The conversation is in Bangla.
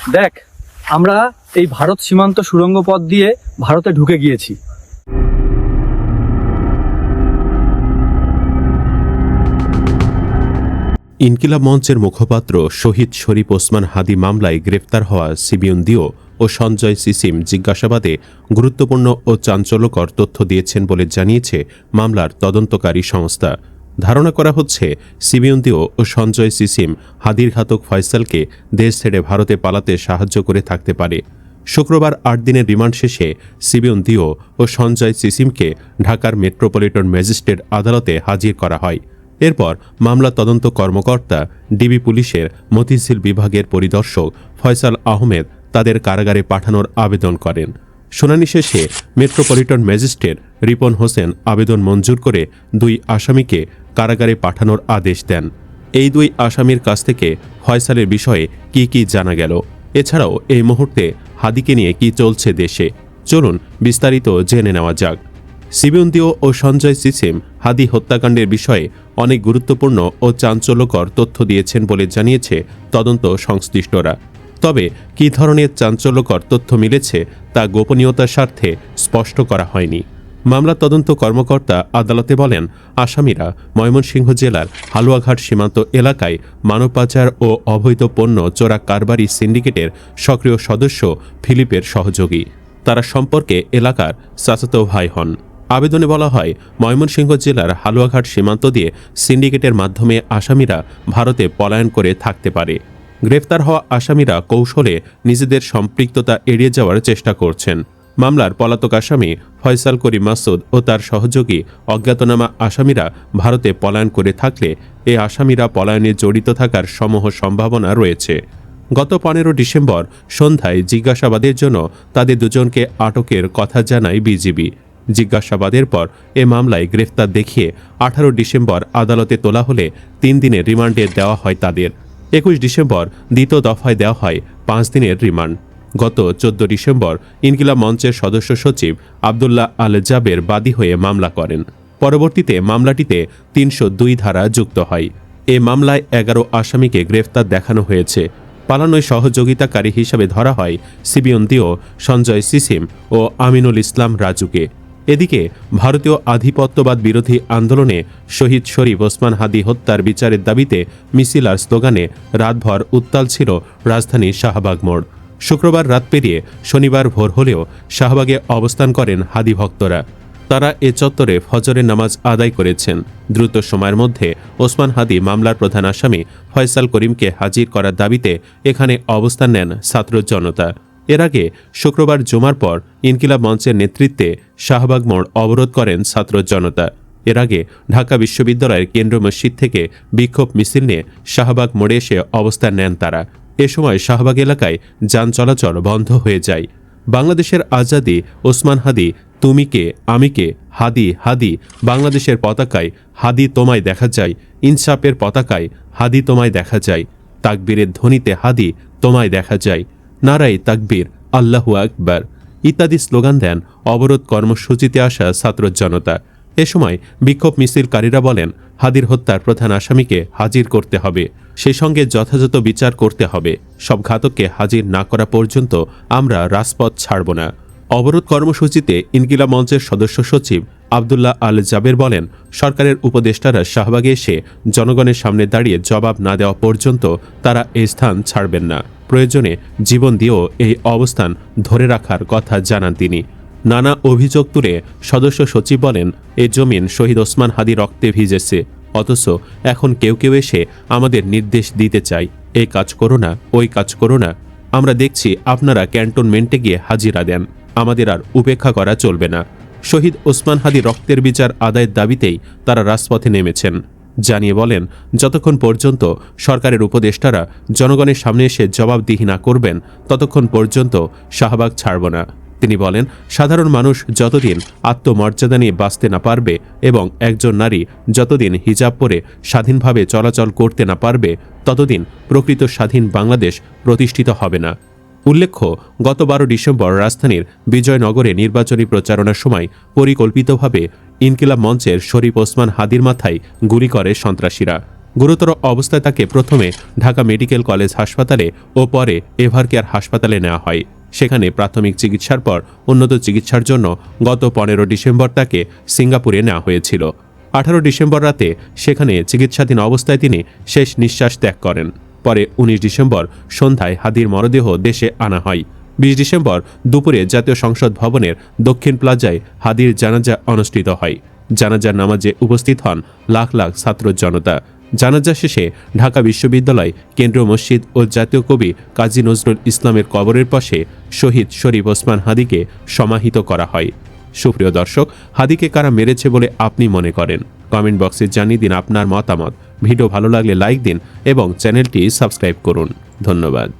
দেখ, আমরা এই ভারত সীমান্ত সুড়ঙ্গ পথ দিয়ে ভারতে ঢুকে গিয়েছি। ইনকিলাব মঞ্চের মুখপাত্র শহীদ শরীফ ওসমান হাদি মামলায় গ্রেফতার হওয়া সিবিউন দিও ও সঞ্জয় সিসিম জিজ্ঞাসাবাদে গুরুত্বপূর্ণ ও চাঞ্চল্যকর তথ্য দিয়েছেন বলে জানিয়েছে মামলার তদন্তকারী সংস্থা। ধারণা করা হচ্ছে সিবিউন দিও ও সঞ্জয় সিসিম হাদির ঘাতক ফয়সালকে দেশ ছেড়ে ভারতে পালাতে সাহায্য করে থাকতে পারে। শুক্রবার ৮ দিনের রিমান্ড শেষে সিবিউন দিও ও সঞ্জয় সিসিমকে ঢাকার মেট্রোপলিটন ম্যাজিস্ট্রেট আদালতে হাজির করা হয়। এরপর মামলা তদন্ত কর্মকর্তা ডিবি পুলিশের মতিঝিল বিভাগের পরিদর্শক ফয়সাল আহমেদ তাদের কারাগারে পাঠানোর আবেদন করেন। শুনানি শেষে মেট্রোপলিটন ম্যাজিস্ট্রেট রিপন হোসেন আবেদন মঞ্জুর করে 2 আসামিকে কারাগারে পাঠানোর আদেশ দেন। এই 2 আসামির কাছ থেকে ফয়সালের বিষয়ে কি জানা গেল, এছাড়াও এই মুহূর্তে হাদিকে নিয়ে কি চলছে দেশে, চলুন বিস্তারিত জেনে নেওয়া যাক। সিবিউন দিও ও সঞ্জয় সিসিম হাদি হত্যাকাণ্ডের বিষয়ে অনেক গুরুত্বপূর্ণ ও চাঞ্চল্যকর তথ্য দিয়েছেন বলে জানিয়েছে তদন্ত সংশ্লিষ্টরা। তবে কী ধরনের চাঞ্চল্যকর তথ্য মিলেছে তা গোপনীয়তার স্বার্থে স্পষ্ট করা হয়নি। মামলা তদন্ত কর্মকর্তা আদালতে বলেন, আসামিরা ময়মনসিংহ জেলার হালুয়াঘাট সীমান্ত এলাকায় মানব পাচার ও অবৈধ পণ্য চোরা কারবারি সিন্ডিকেটের সক্রিয় সদস্য ফিলিপের সহযোগী। তারা সম্পর্কে এলাকার চাচাতো ভাই হন। আবেদনে বলা হয়, ময়মনসিংহ জেলার হালুয়াঘাট সীমান্ত দিয়ে সিন্ডিকেটের মাধ্যমে আসামিরা ভারতে পলায়ন করে থাকতে পারে। গ্রেফতার হওয়া আসামিরা কৌশলে নিজেদের সম্পৃক্ততা এড়িয়ে যাওয়ার চেষ্টা করছেন। মামলার পলাতক আসামি ফয়সাল করিম মাসুদ ও তার সহযোগী অজ্ঞাতনামা আসামিরা ভারতে পলায়ন করে থাকলে এ আসামিরা পলায়নে জড়িত থাকার সমূহ সম্ভাবনা রয়েছে। গত 15 ডিসেম্বর সন্ধ্যায় জিজ্ঞাসাবাদের জন্য তাদের দুজনকে আটকের কথা জানায় বিজিবি। জিজ্ঞাসাবাদের পর এ মামলায় গ্রেফতার দেখিয়ে 18 ডিসেম্বর আদালতে তোলা হলে 3 দিনের রিমান্ডে দেওয়া হয় তাদের। 21 ডিসেম্বর দ্বিতীয় দফায় দেওয়া হয় 5 দিনের রিমান্ড। গত 14 ডিসেম্বর ইনকিলাব মঞ্চের সদস্য সচিব আবদুল্লাহ আল জাবের বাদী হয়ে মামলা করেন। পরবর্তীতে মামলাটিতে 302 ধারা যুক্ত হয়। এ মামলায় 11 আসামিকে গ্রেফতার দেখানো হয়েছে। পালানোয় সহযোগিতাকারী হিসাবে ধরা হয় সিবিউন দিও, সঞ্জয় সিসিম ও আমিনুল ইসলাম রাজুকে। এদিকে ভারতীয় আধিপত্যবাদ বিরোধী আন্দোলনে শহীদ শরীফ ওসমান হাদি হত্যার বিচারের দাবিতে মিছিল আর স্লোগানে রাতভর উত্তাল ছিল রাজধানীর শাহবাগ মোড়। শুক্রবার রাত পেরিয়ে শনিবার ভোর হলেও শাহবাগে অবস্থান করেন হাদি ভক্তরা। তারা এ চত্বরে ফজরের নামাজ আদায় করেছেন। দ্রুত সময়ের মধ্যে ওসমান হাদি মামলার প্রধান আসামি ফয়সাল করিমকে হাজির করার দাবিতে এখানে অবস্থান নেন ছাত্র জনতা। এর আগে শুক্রবার জুমার পর ইনকিলাব মঞ্চের নেতৃত্বে শাহবাগ মোড় অবরোধ করেন ছাত্র জনতা। এর আগে ঢাকা বিশ্ববিদ্যালয়ের কেন্দ্র মসজিদ থেকে বিক্ষোভ মিছিল নিয়ে শাহবাগ মোড়ে এসে অবস্থান নেন তারা। এ সময় শাহবাগ এলাকায় যান চলাচল বন্ধ হয়ে যায়। বাংলাদেশের আজাদি, ওসমান হাদি, তুমি কে আমি কে, হাদি হাদি, বাংলাদেশের পতাকায় হাদি তোমায় দেখা যায়, ইনসাফের পতাকায় হাদি তোমায় দেখা যায়, তাকবীরের ধ্বনিতে হাদি তোমায় দেখা যায়, নারায়ে তাকবীর, আল্লাহু আকবার ইত্যাদি স্লোগান দেন অবরোধ কর্মসূচিতে আসা ছাত্র জনতা। এ সময় বিক্ষোভ মিছিলকারীরা বলেন, হাদির হত্যার প্রধান আসামিকে হাজির করতে হবে, সেই সঙ্গে যথাযথ বিচার করতে হবে। সব ঘাতককে হাজির না করা পর্যন্ত আমরা রাজপথ ছাড়ব না। অবরোধ কর্মসূচিতে ইনকিলাব মঞ্চের সদস্য সচিব আবদুল্লাহ আল জাবের বলেন, সরকারের উপদেষ্টারা শাহবাগে এসে জনগণের সামনে দাঁড়িয়ে জবাব না দেওয়া পর্যন্ত তারা এই স্থান ছাড়বেন না। প্রয়োজনে জীবন দিয়েও এই অবস্থান ধরে রাখার কথা জানান তিনি। নানা অভিযোগ তুলে সদস্য সচিব বলেন, এই জমিন শহীদ ওসমান হাদি রক্তে ভিজেছে, অথচ এখন কেউ কেউ এসে আমাদের নির্দেশ দিতে চায়, এই কাজ করো না, ওই কাজ করো না। আমরা দেখছি আপনারা ক্যান্টনমেন্টে গিয়ে হাজিরা দেন, আমাদের আর উপেক্ষা করা চলবে না। শহীদ ওসমান হাদি রক্তের বিচার আদায়ের দাবিতেই তারা রাজপথে নেমেছেন। জানিয়ে বলেন, যতক্ষণ পর্যন্ত সরকারের উপদেষ্টারা জনগণের সামনে এসে জবাবদিহি না করবেন ততক্ষণ পর্যন্ত শাহবাগ ছাড়ব না। তিনি বলেন, সাধারণ মানুষ যতদিন আত্মমর্যাদা নিয়ে বাঁচতে না পারবে এবং একজন নারী যতদিন হিজাব পরে স্বাধীনভাবে চলাচল করতে না পারবে ততদিন প্রকৃত স্বাধীন বাংলাদেশ প্রতিষ্ঠিত হবে না। উল্লেখ্য, গত 12 ডিসেম্বর রাজধানীর বিজয়নগরে নির্বাচনী প্রচারণার সময় পরিকল্পিতভাবে ইনকিলাব মঞ্চের শরীফ ওসমান হাদির মাথায় গুলি করে সন্ত্রাসীরা। গুরুতর অবস্থায় তাকে প্রথমে ঢাকা মেডিকেল কলেজ হাসপাতালে ও পরে এভারকেয়ার হাসপাতালে নেওয়া হয়। সেখানে প্রাথমিক চিকিৎসার পর উন্নত চিকিৎসার জন্য গত 15 ডিসেম্বর তাকে সিঙ্গাপুরে নেওয়া হয়েছিল। 18 ডিসেম্বর রাতে সেখানে চিকিৎসাধীন অবস্থায় তিনি শেষ নিঃশ্বাস ত্যাগ করেন। পরে 19 ডিসেম্বর সন্ধ্যায় হাদির মরদেহ দেশে আনা হয়। 20 ডিসেম্বর দুপুরে জাতীয় সংসদ ভবনের দক্ষিণ প্লাজায় হাদির জানাজা অনুষ্ঠিত হয়। জানাজার নামাজে উপস্থিত হন লাখ লাখ ছাত্র জনতা। জানাজা শেষে ঢাকা বিশ্ববিদ্যালয় কেন্দ্রীয় মসজিদ ও জাতীয় কবি কাজী নজরুল ইসলামের কবরের পাশে শহীদ শরীফ ওসমান হাদিকে সমাহিত করা হয়। সুপ্রিয় দর্শক, হাদিকে কারা মেরেছে বলে আপনি মনে করেন? কমেন্ট বক্সে জানিয়ে দিন আপনার মতামত। ভিডিও ভালো লাগলে লাইক দিন এবং চ্যানেলটি সাবস্ক্রাইব করুন। ধন্যবাদ।